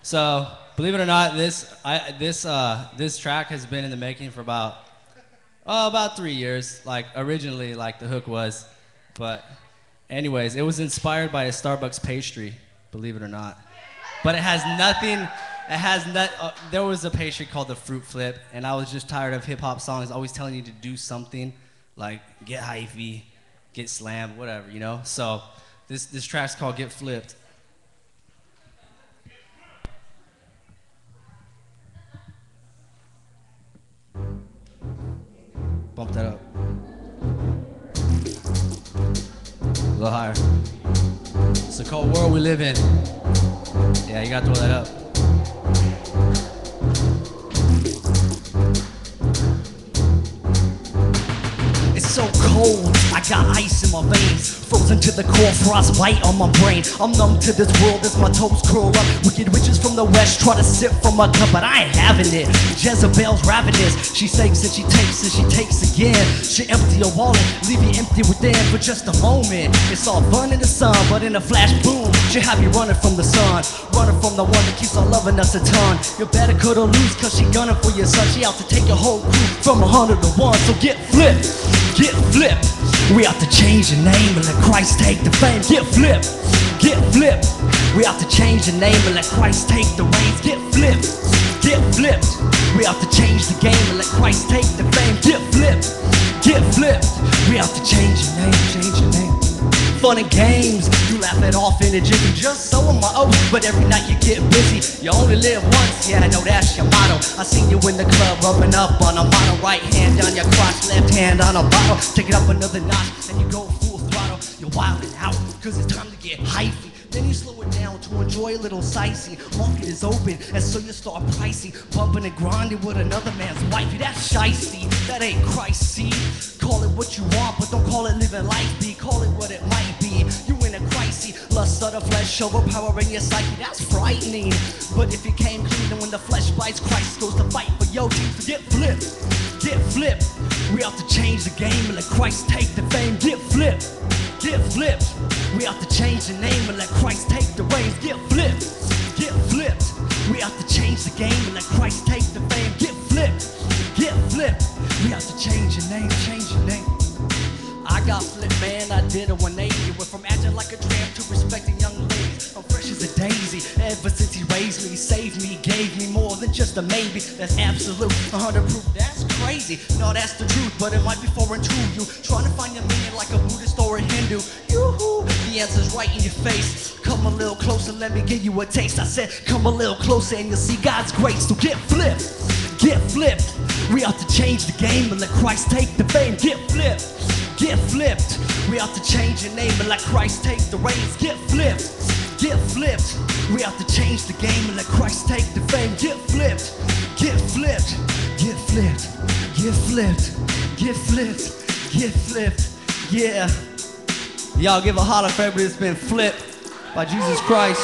So, believe it or not, this track has been in the making for about 3 years. Like originally, like the hook was, but anyways, it was inspired by a Starbucks pastry. Believe it or not, but it has nothing. It has not. There was a pastry called the fruit flip, and I was just tired of hip hop songs always telling you to do something, like get hyphy, get slammed, whatever, you know. So this track's called Get Flipped. Bump that up. A little higher. It's a cold world we live in. Yeah, you gotta throw that up. It's so cold, I got ice in my veins, frozen to the core, frostbite on my brain. I'm numb to this world as my toes curl up. Wicked witches from the west try to sip from my cup, but I ain't having it. Jezebel's ravenous, she sakes and she takes again. She empty your wallet, leave you empty within for just a moment. It's all fun in the sun, but in a flash, boom, she have you running from the sun, running from the one that keeps on loving us a ton. You better cut or lose, cause she gunning for your son. She out to take your whole crew from 100 to 1, so get flipped. Get flipped. We have to change the name and let Christ take the fame. Get flipped. Get flipped. We have to change the name and let Christ take the reins. Get flipped. Get flipped. We have to change the game and let Christ take the fame. Get flipped. Get flipped. We have to change your name. Change your name. Fun and games, you laugh it off in a jiffy. Just so am I, but every night you get busy. You only live once, yeah, I know that's your motto. I seen you in the club rubbing up on a model. Right hand on your crotch, left hand on a bottle. Take it up another notch, and you go full throttle. You're wilding out, cause it's time to get hyphy. Then you slow it down to enjoy a little sightseeing. Market is open, and so you start pricing. Bumping and grinding with another man's wifey. That's shicey, that ain't Christ, see? Call it what you want, but don't call it living life, be. Call it what it might be. You in a crisis, lust of the flesh, overpowering your psyche. That's frightening. But if you came clean, then when the flesh bites, Christ goes to fight for your team. So get flipped, get flipped. We have to change the game and let Christ take the fame. Get flipped, get flipped. We have to change the name and let Christ take the reins. Get flipped, get flipped. We have to change the game and let Christ take the fame. Get flipped, get flipped. We have to change your name, change your name. I got flipped, man, I did a 180. Went from acting like a tramp to respecting young ladies. I'm fresh as a daisy, ever since he raised me, saved me, gave me more than just a maybe. That's absolute, 100 proof, that's crazy. No, that's the truth, but it might be foreign to you. Trying to find your meaning like a Buddhist or a Hindu. Yoo-hoo, the answer's right in your face. Come a little closer, let me give you a taste. I said, come a little closer and you'll see God's grace. So get flipped, get flipped. We have to change the game and let Christ take the fame. Get flipped, get flipped. We have to change your name and let Christ take the reins. Get flipped, get flipped. We have to change the game and let Christ take the fame. Get flipped, get flipped, get flipped, get flipped, get flipped, get flipped. Yeah. Y'all give a holler for everybody that's been flipped by Jesus Christ.